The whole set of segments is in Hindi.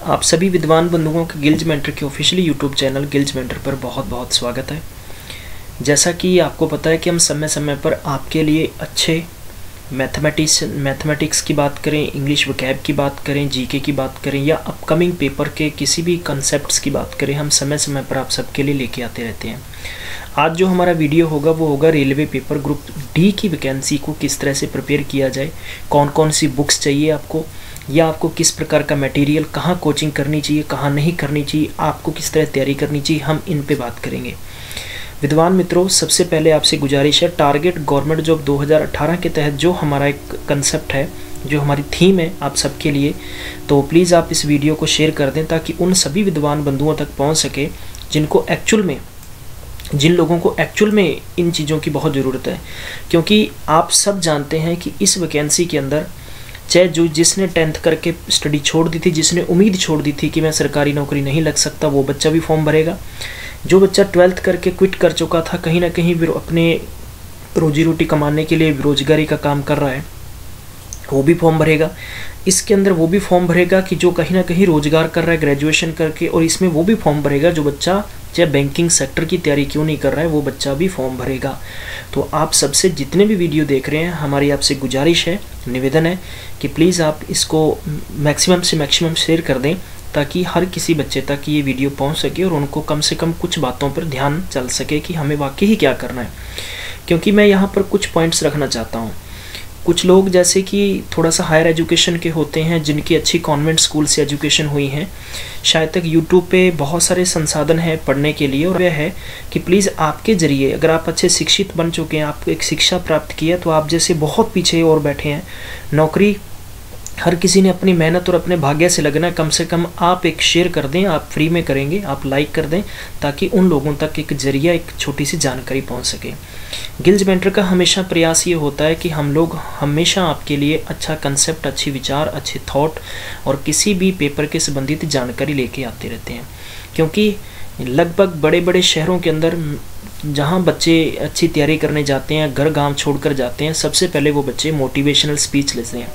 आप सभी विद्वान बंधुओं का गिल्ज मेंटर के ऑफिशियली यूट्यूब चैनल गिल्ज मेंटर पर बहुत बहुत स्वागत है। जैसा कि आपको पता है कि हम समय समय पर आपके लिए अच्छे मैथमेटिक्स की बात करें, इंग्लिश वोकैब की बात करें, जीके की बात करें या अपकमिंग पेपर के किसी भी कंसेप्ट्स की बात करें, हम समय समय पर आप सबके लिए लेके आते रहते हैं। आज जो हमारा वीडियो होगा वो होगा रेलवे पेपर ग्रुप डी की वैकेंसी को किस तरह से प्रिपेयर किया जाए, कौन कौन सी बुक्स चाहिए आपको, या आपको किस प्रकार का मटेरियल, कहाँ कोचिंग करनी चाहिए, कहाँ नहीं करनी चाहिए, आपको किस तरह तैयारी करनी चाहिए, हम इन पे बात करेंगे। विद्वान मित्रों, सबसे पहले आपसे गुजारिश है, टारगेट गवर्नमेंट जॉब 2018 के तहत जो हमारा एक कंसेप्ट है, जो हमारी थीम है आप सबके लिए, तो प्लीज़ आप इस वीडियो को शेयर कर दें ताकि उन सभी विद्वान बंधुओं तक पहुँच सके जिन लोगों को एक्चुअल में इन चीज़ों की बहुत ज़रूरत है। क्योंकि आप सब जानते हैं कि इस वैकेंसी के अंदर चाहे जिसने 10th करके स्टडी छोड़ दी थी, जिसने उम्मीद छोड़ दी थी कि मैं सरकारी नौकरी नहीं लग सकता, वो बच्चा भी फॉर्म भरेगा। जो बच्चा 12th करके क्विट कर चुका था, कहीं ना कहीं अपने रोजी रोटी कमाने के लिए बेरोजगारी का काम कर रहा है, वो भी फॉर्म भरेगा। इसके अंदर वो भी फॉर्म भरेगा कि जो कहीं ना कहीं रोजगार कर रहा है ग्रेजुएशन करके, और इसमें वो भी फॉर्म भरेगा जो बच्चा चाहे बैंकिंग सेक्टर की तैयारी क्यों नहीं कर रहा है, वो बच्चा भी फॉर्म भरेगा। तो आप सबसे जितने भी वीडियो देख रहे हैं, हमारी आपसे गुजारिश है, निवेदन है कि प्लीज़ आप इसको मैक्सिमम से मैक्सिमम शेयर कर दें ताकि हर किसी बच्चे तक ये वीडियो पहुंच सके और उनको कम से कम कुछ बातों पर ध्यान चल सके कि हमें वाकई ही क्या करना है। क्योंकि मैं यहाँ पर कुछ पॉइंट्स रखना चाहता हूँ। कुछ लोग जैसे कि थोड़ा सा हायर एजुकेशन के होते हैं, जिनकी अच्छी कॉन्वेंट स्कूल से एजुकेशन हुई है, शायद तक यूट्यूब पे बहुत सारे संसाधन हैं पढ़ने के लिए, और वह है कि प्लीज़ आपके ज़रिए अगर आप अच्छे शिक्षित बन चुके हैं, आपको एक शिक्षा प्राप्त की है, तो आप जैसे बहुत पीछे और बैठे हैं। नौकरी हर किसी ने अपनी मेहनत और अपने भाग्य से लगना है। कम से कम आप एक शेयर कर दें, आप फ्री में करेंगे, आप लाइक कर दें ताकि उन लोगों तक एक जरिया, एक छोटी सी जानकारी पहुंच सके। गिल्ज मेंटर का हमेशा प्रयास ये होता है कि हम लोग हमेशा आपके लिए अच्छा कंसेप्ट, अच्छी विचार, अच्छे थॉट और किसी भी पेपर के संबंधित जानकारी लेके आते रहते हैं। क्योंकि लगभग बड़े बड़े शहरों के अंदर जहाँ बच्चे अच्छी तैयारी करने जाते हैं, घर गांव छोड़कर जाते हैं, सबसे पहले वो बच्चे मोटिवेशनल स्पीच लेते हैं।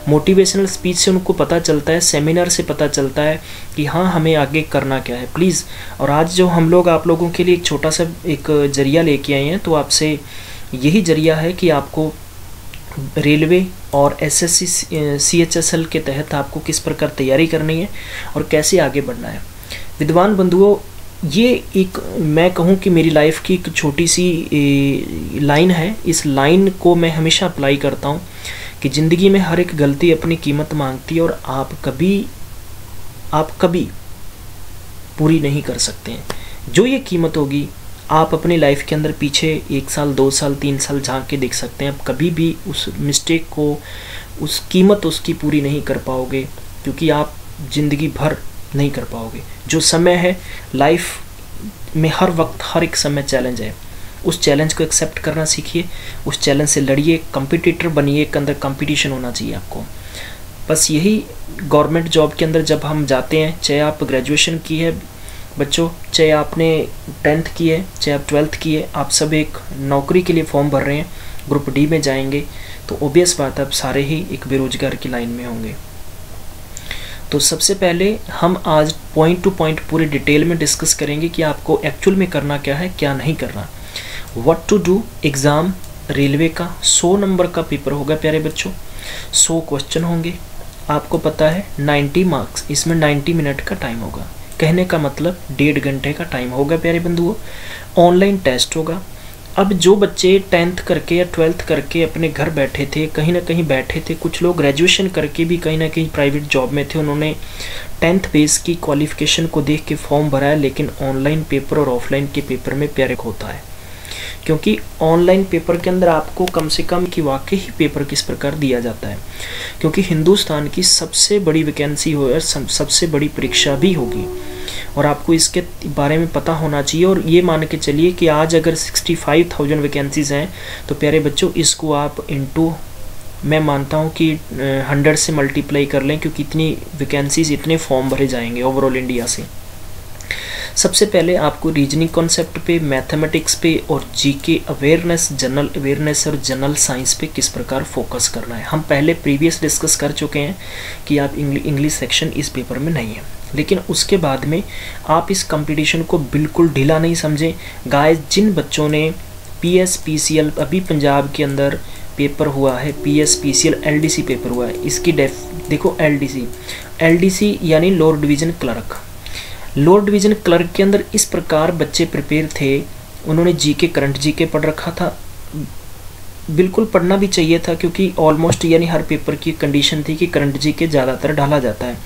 मोटिवेशनल स्पीच से उनको पता चलता है, सेमिनार से पता चलता है कि हाँ हमें आगे करना क्या है। प्लीज़, और आज जो हम लोग आप लोगों के लिए एक छोटा सा एक जरिया लेके आए हैं, तो आपसे यही जरिया है कि आपको रेलवे और SSC CHSL के तहत आपको किस प्रकार तैयारी करनी है और कैसे आगे बढ़ना है। विद्वान बंधुओं, ये एक मैं कहूँ कि मेरी लाइफ की एक छोटी सी लाइन है। इस लाइन को मैं हमेशा अप्लाई करता हूँ कि ज़िंदगी में हर एक गलती अपनी कीमत मांगती है और आप कभी पूरी नहीं कर सकते हैं। जो ये कीमत होगी, आप अपनी लाइफ के अंदर पीछे 1 साल, 2 साल, 3 साल झांक के देख सकते हैं। आप कभी भी उस मिस्टेक को, उस कीमत उसकी पूरी नहीं कर पाओगे, क्योंकि आप ज़िंदगी भर नहीं कर पाओगे। जो समय है लाइफ में, हर वक्त हर एक समय चैलेंज है। उस चैलेंज को एक्सेप्ट करना सीखिए, उस चैलेंज से लड़िए, कंपटीटर बनिए, एक अंदर कंपटीशन होना चाहिए आपको। बस यही गवर्नमेंट जॉब के अंदर जब हम जाते हैं, चाहे आप ग्रेजुएशन की है बच्चों, चाहे आपने 10th की है, चाहे आप 12th की है, आप सब एक नौकरी के लिए फॉर्म भर रहे हैं, ग्रुप डी में जाएंगे, तो ओबियस बात है आप सारे ही एक बेरोजगार की लाइन में होंगे। तो सबसे पहले हम आज पॉइंट टू पॉइंट पूरे डिटेल में डिस्कस करेंगे कि आपको एक्चुअल में करना क्या है, क्या नहीं करना। What to do exam railway का 100 नंबर का पेपर होगा प्यारे बच्चों, 100 क्वेश्चन होंगे। आपको पता है 90 मार्क्स, इसमें 90 मिनट का टाइम होगा। कहने का मतलब 1.5 घंटे का टाइम होगा प्यारे बंधुओं। ऑनलाइन टेस्ट होगा। अब जो बच्चे 10th करके या 12th करके अपने घर बैठे थे, कहीं ना कहीं बैठे थे, कुछ लोग ग्रेजुएशन करके भी कहीं ना कहीं प्राइवेट जॉब में थे, उन्होंने 10th बेस की क्वालिफिकेशन को देख के फॉर्म भरा है, लेकिन ऑनलाइन पेपर और ऑफलाइन के पेपर में प्यारे होता है। क्योंकि ऑनलाइन पेपर के अंदर आपको कम से कम कि वाकई ही पेपर किस प्रकार दिया जाता है, क्योंकि हिंदुस्तान की सबसे बड़ी वैकेंसी हो और सबसे बड़ी परीक्षा भी होगी, और आपको इसके बारे में पता होना चाहिए। और ये मान के चलिए कि आज अगर 65,000 वैकेंसीज़ हैं, तो प्यारे बच्चों इसको आप इनटू, मैं मानता हूँ कि 100 से मल्टीप्लाई कर लें, क्योंकि इतनी वैकेंसीज़, इतने फॉर्म भरे जाएंगे ओवरऑल इंडिया से। सबसे पहले आपको रीजनिंग कॉन्सेप्ट पे, मैथमेटिक्स पे और जीके अवेयरनेस, जनरल अवेयरनेस और जनरल साइंस पे किस प्रकार फोकस करना है। हम पहले प्रीवियस डिस्कस कर चुके हैं कि आप इंग्लिश सेक्शन इस पेपर में नहीं है, लेकिन उसके बाद में आप इस कंपटीशन को बिल्कुल ढीला नहीं समझें। गाइस, जिन बच्चों ने PSPCL अभी पंजाब के अंदर पेपर हुआ है, PSPCL LDC पेपर हुआ है, इसकी देखो LDC यानी lower division clerk. Lower division clerk के अंदर इस प्रकार बच्चे प्रिपेयर थे, उन्होंने जीके करंट जीके पढ़ रखा था, बिल्कुल पढ़ना भी चाहिए था क्योंकि ऑलमोस्ट यानी हर पेपर की कंडीशन थी कि करंट जीके ज़्यादातर डाला जाता है।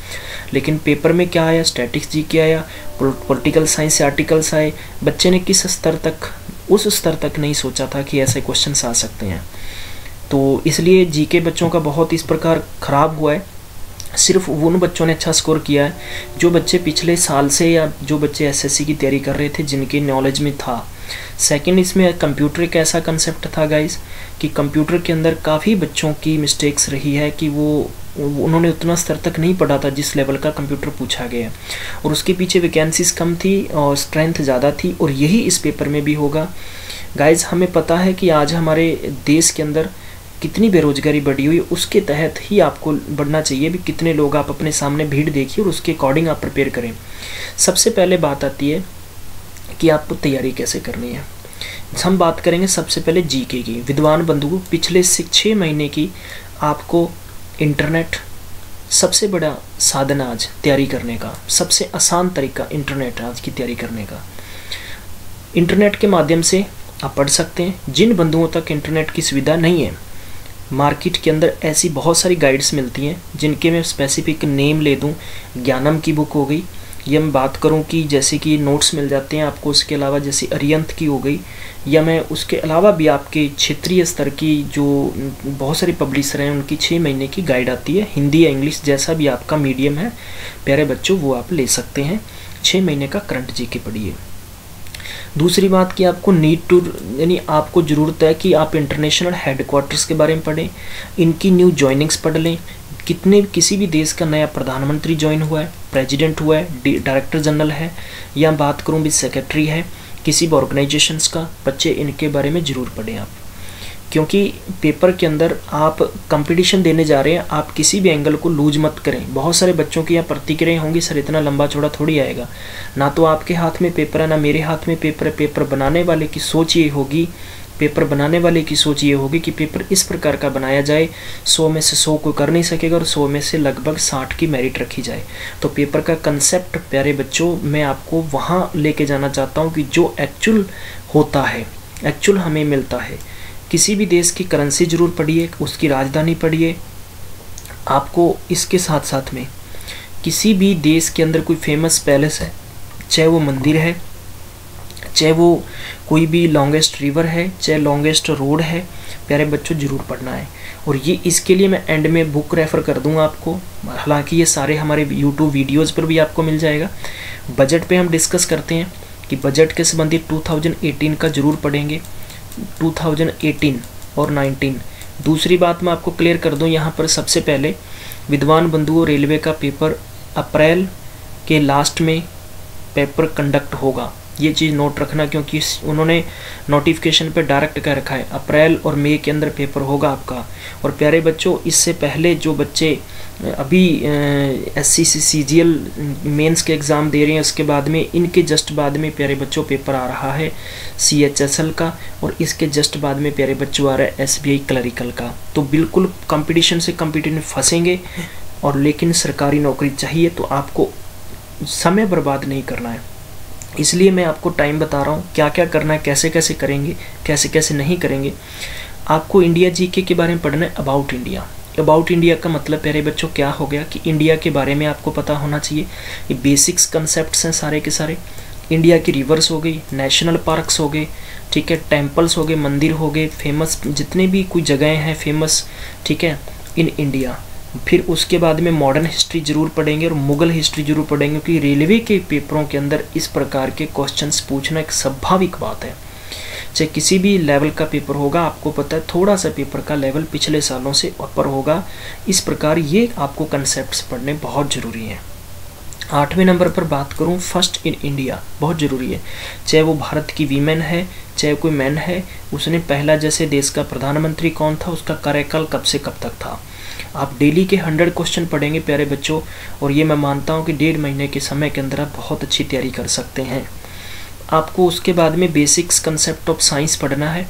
लेकिन पेपर में क्या आया, स्टैटिक्स जीके आया, पॉलिटिकल साइंस से आर्टिकल्स आए। बच्चे ने किस स्तर तक, उस स्तर तक नहीं सोचा था कि ऐसे क्वेश्चंस आ सकते हैं। तो इसलिए जीके बच्चों का बहुत इस प्रकार ख़राब हुआ है। सिर्फ उन बच्चों ने अच्छा स्कोर किया है जो बच्चे पिछले साल से या जो बच्चे एसएससी की तैयारी कर रहे थे, जिनके नॉलेज में था। सेकंड, इसमें कंप्यूटर एक ऐसा कंसेप्ट था गाइस कि कंप्यूटर के अंदर काफ़ी बच्चों की मिस्टेक्स रही है कि उन्होंने उतना स्तर तक नहीं पढ़ा था जिस लेवल का कंप्यूटर पूछा गया है, और उसके पीछे वैकेंसीज कम थी और स्ट्रेंथ ज़्यादा थी, और यही इस पेपर में भी होगा। गाइस, हमें पता है कि आज हमारे देश के अंदर कितनी बेरोजगारी बढ़ी हुई, उसके तहत ही आपको बढ़ना चाहिए भी कितने लोग आप अपने सामने भीड़ देखिए और उसके अकॉर्डिंग आप प्रिपेयर करें। सबसे पहले बात आती है कि आपको तैयारी कैसे करनी है। हम बात करेंगे सबसे पहले जीके की। विद्वान बंधुओं, पिछले 6 महीने की आपको इंटरनेट सबसे बड़ा साधन आज तैयारी करने का, सबसे आसान तरीका इंटरनेट आज की तैयारी करने का। इंटरनेट के माध्यम से आप पढ़ सकते हैं। जिन बंधुओं तक इंटरनेट की सुविधा नहीं है, मार्केट के अंदर ऐसी बहुत सारी गाइड्स मिलती हैं जिनके मैं स्पेसिफिक नेम ले दूं। ज्ञानम की बुक हो गई, या मैं बात करूं कि जैसे कि नोट्स मिल जाते हैं आपको, उसके अलावा जैसे अरियंत की हो गई, या मैं उसके अलावा भी आपके क्षेत्रीय स्तर की जो बहुत सारे पब्लिशर हैं उनकी 6 महीने की गाइड आती है, हिंदी या इंग्लिश जैसा भी आपका मीडियम है प्यारे बच्चों, वो आप ले सकते हैं। 6 महीने का करंट जीके पढ़िए। दूसरी बात कि आपको नीड टू, यानी आपको ज़रूरत है कि आप इंटरनेशनल हेडक्वार्टर्स के बारे में पढ़ें, इनकी न्यू जॉइनिंग्स पढ़ लें। किसी भी देश का नया प्रधानमंत्री ज्वाइन हुआ है, प्रेसिडेंट हुआ है, डायरेक्टर जनरल है, या बात करूं भी सेक्रेटरी है किसी भी ऑर्गेनाइजेशंस का, बच्चे इनके बारे में ज़रूर पढ़ें आप, क्योंकि पेपर के अंदर आप कंपटीशन देने जा रहे हैं। आप किसी भी एंगल को लूज मत करें। बहुत सारे बच्चों की यहाँ प्रतिक्रियाएं होंगी, सर इतना लंबा चौड़ा थोड़ी आएगा। ना तो आपके हाथ में पेपर है, ना मेरे हाथ में पेपर है। पेपर बनाने वाले की सोच ये होगी, कि पेपर इस प्रकार का बनाया जाए 100 में से 100 कोई कर नहीं सकेगा और 100 में से लगभग 60 की मेरिट रखी जाए। तो पेपर का कंसेप्ट प्यारे बच्चों मैं आपको वहाँ लेके जाना चाहता हूँ कि जो एक्चुअल होता है, एक्चुअल हमें मिलता है। किसी भी देश की करेंसी जरूर पढ़िए, उसकी राजधानी पढ़िए। आपको इसके साथ साथ में किसी भी देश के अंदर कोई फेमस पैलेस है, चाहे वो मंदिर है, चाहे वो कोई भी लॉन्गेस्ट रिवर है, चाहे लॉन्गेस्ट रोड है, प्यारे बच्चों ज़रूर पढ़ना है। और ये इसके लिए मैं एंड में बुक रेफ़र कर दूंगा आपको, हालांकि ये सारे हमारे यूट्यूब वीडियोज़ पर भी आपको मिल जाएगा। बजट पे हम डिस्कस करते हैं कि बजट के संबंधित 2018 का ज़रूर पढ़ेंगे, 2018 और 19। दूसरी बात मैं आपको क्लियर कर दूं यहाँ पर, सबसे पहले विद्वान बंधुओं रेलवे का पेपर अप्रैल के लास्ट में पेपर कंडक्ट होगा, ये चीज़ नोट रखना, क्योंकि उन्होंने नोटिफिकेशन पे डायरेक्ट कह रखा है अप्रैल और मई के अंदर पेपर होगा आपका। और प्यारे बच्चों इससे पहले जो बच्चे अभी SCC CGL मेंस के एग्ज़ाम दे रहे हैं, उसके बाद में इनके जस्ट बाद में प्यारे बच्चों पेपर आ रहा है CHSL का, और इसके जस्ट बाद में प्यारे बच्चों आ रहा है SBI क्लरिकल का। तो बिल्कुल कंपटीशन से कंपटीशन फंसेंगे, और लेकिन सरकारी नौकरी चाहिए तो आपको समय बर्बाद नहीं करना है। इसलिए मैं आपको टाइम बता रहा हूँ क्या क्या करना है, कैसे कैसे करेंगे, कैसे कैसे नहीं करेंगे। आपको इंडिया जीके के बारे में पढ़ना है, अबाउट इंडिया। अबाउट इंडिया का मतलब प्यारे बच्चों क्या हो गया कि इंडिया के बारे में आपको पता होना चाहिए। ये बेसिक्स कंसेप्ट्स हैं सारे के सारे। इंडिया की रिवर्स हो गई, नेशनल पार्क्स हो गए, ठीक है, टेम्पल्स हो गए, मंदिर हो गए, फेमस जितने भी कोई जगहें हैं फेमस, ठीक है, इन इंडिया। फिर उसके बाद में मॉडर्न हिस्ट्री जरूर पढ़ेंगे और मुगल हिस्ट्री जरूर पढ़ेंगे, क्योंकि रेलवे के पेपरों के अंदर इस प्रकार के क्वेश्चंस पूछना एक स्वाभाविक बात है। चाहे किसी भी लेवल का पेपर होगा, आपको पता है थोड़ा सा पेपर का लेवल पिछले सालों से ऊपर होगा। इस प्रकार ये आपको कंसेप्ट्स पढ़ने बहुत ज़रूरी हैं। 8वें नंबर पर बात करूं, फर्स्ट इन इंडिया, बहुत ज़रूरी है। चाहे वो भारत की वीमेन है, चाहे कोई मैन है, उसने पहला जैसे देश का प्रधानमंत्री कौन था, उसका कार्यकाल कब से कब तक था। आप डेली के 100 क्वेश्चन पढ़ेंगे प्यारे बच्चों, और ये मैं मानता हूँ कि 1.5 महीने के समय के अंदर आप बहुत अच्छी तैयारी कर सकते हैं। आपको उसके बाद में बेसिक्स कंसेप्ट ऑफ साइंस पढ़ना है,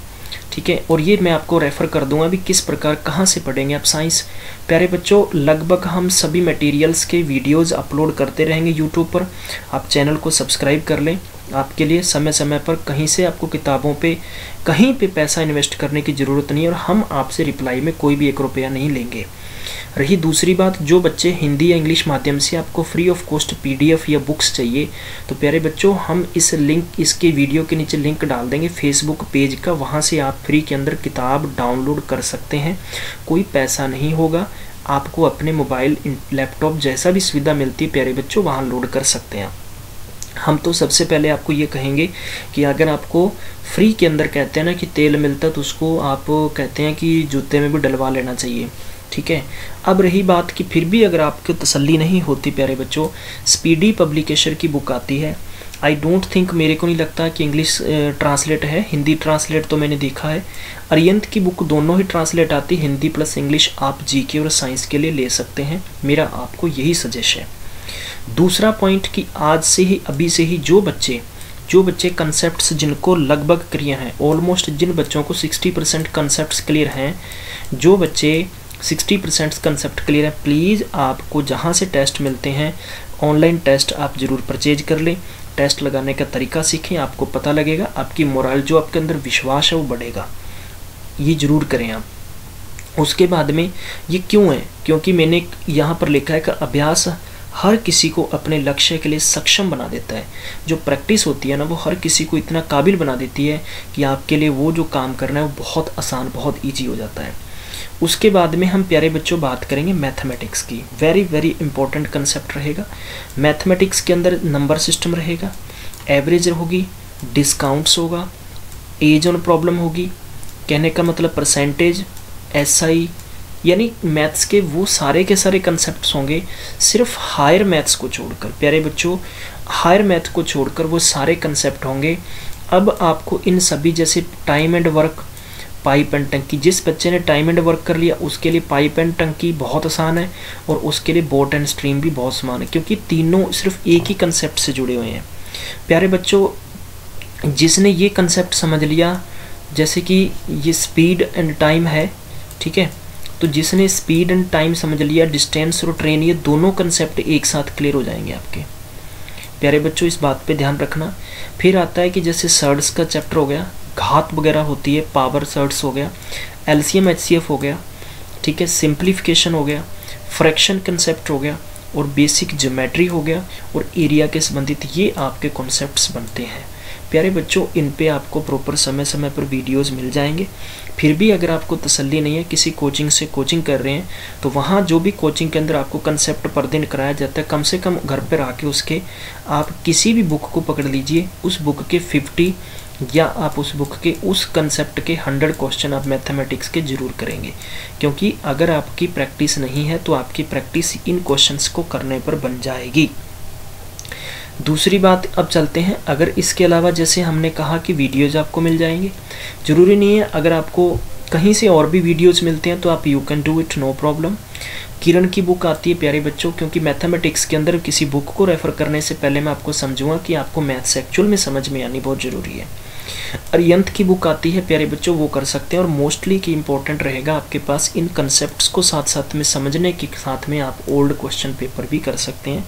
ठीक है। और ये मैं आपको रेफ़र कर दूंगा भी किस प्रकार कहाँ से पढ़ेंगे आप साइंस। प्यारे बच्चों, लगभग हम सभी मटेरियल्स के वीडियोस अपलोड करते रहेंगे यूट्यूब पर। आप चैनल को सब्सक्राइब कर लें। आपके लिए समय समय पर कहीं से आपको किताबों पे कहीं पे पैसा इन्वेस्ट करने की ज़रूरत नहीं है, और हम आपसे रिप्लाई में कोई भी 1 रुपया नहीं लेंगे। रही दूसरी बात, जो बच्चे हिंदी या इंग्लिश माध्यम से आपको फ्री ऑफ कॉस्ट PDF या बुक्स चाहिए, तो प्यारे बच्चों हम इस लिंक, इसके वीडियो के नीचे लिंक डाल देंगे फेसबुक पेज का, वहाँ से आप फ्री के अंदर किताब डाउनलोड कर सकते हैं। कोई पैसा नहीं होगा, आपको अपने मोबाइल लैपटॉप जैसा भी सुविधा मिलती है प्यारे बच्चों वहाँ लोड कर सकते हैं। हम तो सबसे पहले आपको ये कहेंगे कि अगर आपको फ्री के अंदर कहते हैं ना कि तेल मिलता है, तो उसको आप कहते हैं कि जूते में भी डलवा लेना चाहिए, ठीक है। अब रही बात कि फिर भी अगर आपको तसल्ली नहीं होती प्यारे बच्चों, स्पीडी पब्लिकेशन की बुक आती है। आई डोंट थिंक, मेरे को नहीं लगता कि इंग्लिश ट्रांसलेट है, हिंदी ट्रांसलेट तो मैंने देखा है। अरियंत की बुक दोनों ही ट्रांसलेट आती, हिंदी प्लस इंग्लिश। आप GK और साइंस के लिए ले सकते हैं, मेरा आपको यही सजेशन है। दूसरा पॉइंट कि आज से ही, अभी से ही जो बच्चे कंसेप्ट्स जिनको लगभग क्लियर हैं, ऑलमोस्ट जिन बच्चों को 60% कंसेप्ट्स क्लियर हैं, जो बच्चे 60% कंसेप्ट क्लियर है, प्लीज़ आपको जहाँ से टेस्ट मिलते हैं ऑनलाइन टेस्ट आप ज़रूर परचेज कर लें। टेस्ट लगाने का तरीका सीखें, आपको पता लगेगा, आपकी मोरल, जो आपके अंदर विश्वास है वो बढ़ेगा। ये ज़रूर करें आप। उसके बाद में ये क्यों है, क्योंकि मैंने यहाँ पर लिखा है कि अभ्यास हर किसी को अपने लक्ष्य के लिए सक्षम बना देता है। जो प्रैक्टिस होती है ना, वो हर किसी को इतना काबिल बना देती है कि आपके लिए वो जो काम करना है वो बहुत आसान, बहुत ईजी हो जाता है। उसके बाद में हम प्यारे बच्चों बात करेंगे मैथमेटिक्स की। वेरी वेरी इंपॉर्टेंट कंसेप्ट रहेगा। मैथमेटिक्स के अंदर नंबर सिस्टम रहेगा, एवरेज होगी, डिस्काउंट्स होगा, एज ऑन प्रॉब्लम होगी, कहने का मतलब परसेंटेज, SI, यानी मैथ्स के वो सारे के सारे कंसेप्ट्स होंगे। सिर्फ हायर मैथ्स को छोड़कर प्यारे बच्चों, हायर मैथ को छोड़कर वो सारे कंसेप्ट होंगे। अब आपको इन सभी, जैसे time and work, pipe and टंकी, जिस बच्चे ने टाइम एंड वर्क कर लिया उसके लिए पाइप एंड टंकी बहुत आसान है, और उसके लिए बोट एंड स्ट्रीम भी बहुत आसान है, क्योंकि तीनों सिर्फ एक ही कंसेप्ट से जुड़े हुए हैं। प्यारे बच्चों, जिसने ये कंसेप्ट समझ लिया, जैसे कि ये स्पीड एंड टाइम है, ठीक है, तो जिसने स्पीड एंड टाइम समझ लिया, डिस्टेंस और ट्रेन, ये दोनों कंसेप्ट एक साथ क्लियर हो जाएंगे आपके। प्यारे बच्चों, इस बात पे ध्यान रखना। फिर आता है कि जैसे सर्ड्स का चैप्टर हो गया, घात वगैरह होती है, पावर सर्ड्स हो गया, LCM HCF हो गया, ठीक है, सिंप्लीफिकेशन हो गया, फ्रैक्शन कंसेप्ट हो गया, और बेसिक ज्योमेट्री हो गया, और एरिया के संबंधित ये आपके कॉन्सेप्ट्स बनते हैं। प्यारे बच्चों, इन पे आपको प्रॉपर समय समय पर वीडियोस मिल जाएंगे। फिर भी अगर आपको तसल्ली नहीं है, किसी कोचिंग से कोचिंग कर रहे हैं, तो वहाँ जो भी कोचिंग के अंदर आपको कंसेप्ट पर दिन कराया जाता है, कम से कम घर पर आके उसके आप किसी भी बुक को पकड़ लीजिए, उस बुक के 50 या आप उस बुक के उस कंसेप्ट के 100 क्वेश्चन आप मैथमेटिक्स के ज़रूर करेंगे। क्योंकि अगर आपकी प्रैक्टिस नहीं है तो आपकी प्रैक्टिस इन क्वेश्चंस को करने पर बन जाएगी। दूसरी बात, अब चलते हैं, अगर इसके अलावा जैसे हमने कहा कि वीडियोज़ आपको मिल जाएंगे, ज़रूरी नहीं है अगर आपको कहीं से और भी वीडियोज़ मिलते हैं तो आप you can do it, no problem. Kiran की बुक आती है प्यारे बच्चों, क्योंकि मैथमेटिक्स के अंदर किसी बुक को रेफ़र करने से पहले मैं आपको समझूंगा कि आपको मैथ्स एक्चुअल में समझ में आनी बहुत ज़रूरी है। अरियंत की बुक आती है प्यारे बच्चों, वो कर सकते हैं, और मोस्टली की इम्पोर्टेंट रहेगा आपके पास इन कंसेप्ट्स को साथ साथ में समझने के साथ में आप ओल्ड क्वेश्चन पेपर भी कर सकते हैं।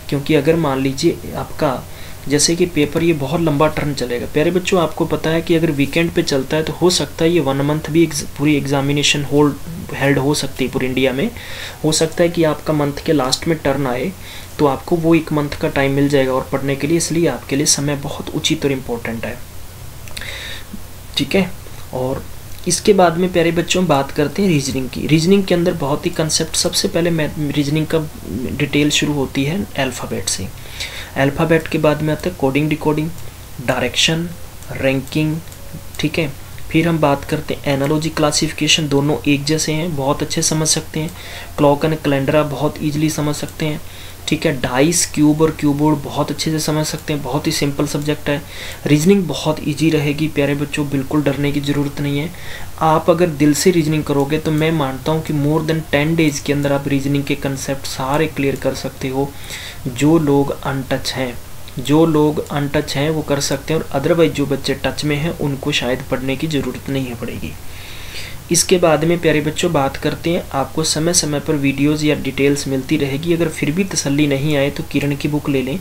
क्योंकि अगर मान लीजिए आपका जैसे कि पेपर ये बहुत लंबा टर्म चलेगा प्यारे बच्चों, आपको पता है कि अगर वीकेंड पे चलता है तो हो सकता है ये 1 मंथ भी पूरी एग्जामिनेशन हेल्ड हो सकती है पूरी इंडिया में। हो सकता है कि आपका मंथ के लास्ट में टर्न आए तो आपको वो 1 मंथ का टाइम मिल जाएगा और पढ़ने के लिए, इसलिए आपके लिए समय बहुत उचित और इम्पोर्टेंट है, ठीक है। और इसके बाद में प्यारे बच्चों बात करते हैं रीजनिंग की। रीजनिंग के अंदर बहुत ही कंसेप्ट, सबसे पहले रीजनिंग का डिटेल शुरू होती है अल्फ़ाबेट से। अल्फ़ाबेट के बाद में आता है कोडिंग, डिकोडिंग, डायरेक्शन, रैंकिंग, ठीक है। फिर हम बात करते हैं एनालॉजी, क्लासिफिकेशन, दोनों एक जैसे हैं, बहुत अच्छे समझ सकते हैं। क्लॉक एंड कैलेंडर आप बहुत ईजिली समझ सकते हैं, ठीक है। डाइस, क्यूब और क्यूबोर्ड बहुत अच्छे से समझ सकते हैं, बहुत ही सिंपल सब्जेक्ट है। रीजनिंग बहुत इजी रहेगी प्यारे बच्चों, बिल्कुल डरने की ज़रूरत नहीं है। आप अगर दिल से रीजनिंग करोगे तो मैं मानता हूँ कि मोर देन 10 डेज़ के अंदर आप रीजनिंग के कंसेप्ट सारे क्लियर कर सकते हो। जो लोग अनटच हैं वो कर सकते हैं, और अदरवाइज जो बच्चे टच में हैं उनको शायद पढ़ने की ज़रूरत नहीं पड़ेगी। इसके बाद में प्यारे बच्चों बात करते हैं, आपको समय समय पर वीडियोस या डिटेल्स मिलती रहेगी। अगर फिर भी तसल्ली नहीं आए तो किरण की बुक ले लें,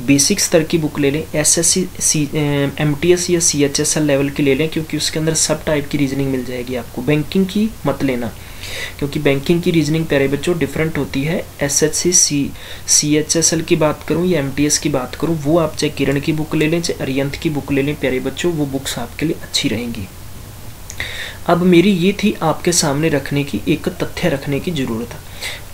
बेसिक स्तर की बुक ले लें, SSC MTS या CHSL लेवल की ले लें, क्योंकि उसके अंदर सब टाइप की रीजनिंग मिल जाएगी आपको। बैंकिंग की मत लेना, क्योंकि बैंकिंग की रीजनिंग प्यारे बच्चों डिफरेंट होती है। SSC CHSL की बात करूँ या MTS की बात करूँ, वो आप चाहे किरण की बुक ले लें चाहे अरियंत की बुक ले लें प्यारे बच्चों, वो बुक्स आपके लिए अच्छी रहेंगी। अब मेरी ये थी आपके सामने रखने की, एक तथ्य रखने की ज़रूरत है,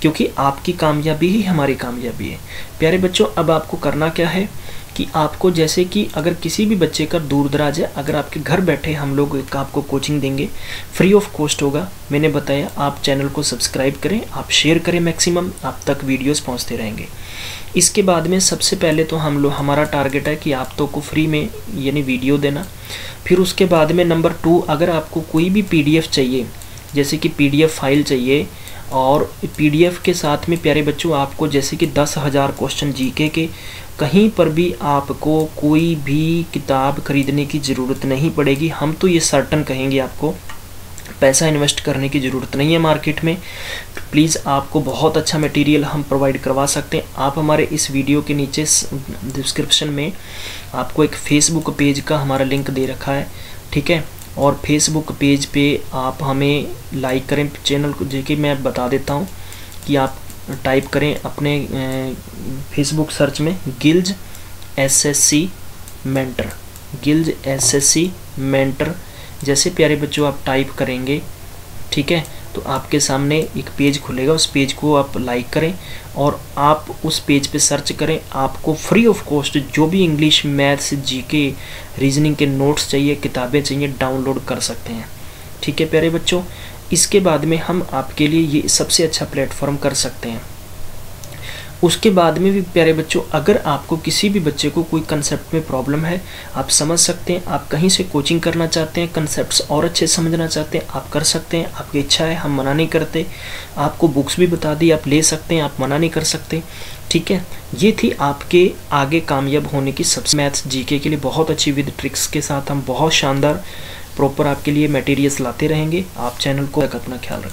क्योंकि आपकी कामयाबी ही हमारी कामयाबी है प्यारे बच्चों। अब आपको करना क्या है कि आपको, जैसे कि अगर किसी भी बच्चे का दूर दराज है, अगर आपके घर बैठे हम लोग आपको कोचिंग देंगे, फ्री ऑफ कॉस्ट होगा। मैंने बताया, आप चैनल को सब्सक्राइब करें, आप शेयर करें, मैक्सिमम आप तक वीडियोस पहुंचते रहेंगे। इसके बाद में सबसे पहले तो हमारा टारगेट है कि आप तो को फ्री में यानी वीडियो देना। फिर उसके बाद में नंबर 2, अगर आपको कोई भी PDF चाहिए, जैसे कि PDF फाइल चाहिए, और PDF के साथ में प्यारे बच्चों आपको जैसे कि 10,000 क्वेश्चन GK के, कहीं पर भी आपको कोई भी किताब खरीदने की ज़रूरत नहीं पड़ेगी। हम तो ये सर्टन कहेंगे, आपको पैसा इन्वेस्ट करने की ज़रूरत नहीं है मार्केट में। प्लीज़ आपको बहुत अच्छा मटेरियल हम प्रोवाइड करवा सकते हैं। आप हमारे इस वीडियो के नीचे डिस्क्रिप्शन में आपको एक फेसबुक पेज का हमारा लिंक दे रखा है, ठीक है। और फेसबुक पेज पे आप हमें लाइक करें चैनल को, जो कि मैं बता देता हूँ कि आप टाइप करें अपने फेसबुक सर्च में गिल्ज SSC मेंटर, जैसे प्यारे बच्चों आप टाइप करेंगे, ठीक है, तो आपके सामने एक पेज खुलेगा। उस पेज को आप लाइक करें और आप उस पेज पे सर्च करें। आपको फ्री ऑफ कॉस्ट जो भी इंग्लिश, मैथ्स, GK, रीजनिंग के नोट्स चाहिए, किताबें चाहिए, डाउनलोड कर सकते हैं, ठीक है प्यारे बच्चों। इसके बाद में हम आपके लिए ये सबसे अच्छा प्लेटफॉर्म कर सकते हैं। उसके बाद में भी प्यारे बच्चों, अगर आपको किसी भी बच्चे को कोई कंसेप्ट में प्रॉब्लम है, आप समझ सकते हैं, आप कहीं से कोचिंग करना चाहते हैं, कंसेप्ट्स और अच्छे समझना चाहते हैं, आप कर सकते हैं, आपकी इच्छा है, हम मना नहीं करते। आपको बुक्स भी बता दी, आप ले सकते हैं, आप मना नहीं कर सकते, ठीक है। ये थी आपके आगे कामयाब होने की सबसे, मैथ्स GK के लिए बहुत अच्छी विद ट्रिक्स के साथ हम बहुत शानदार प्रॉपर आपके लिए मटेरियल्स लाते रहेंगे। आप चैनल को अपना ख्याल रखें।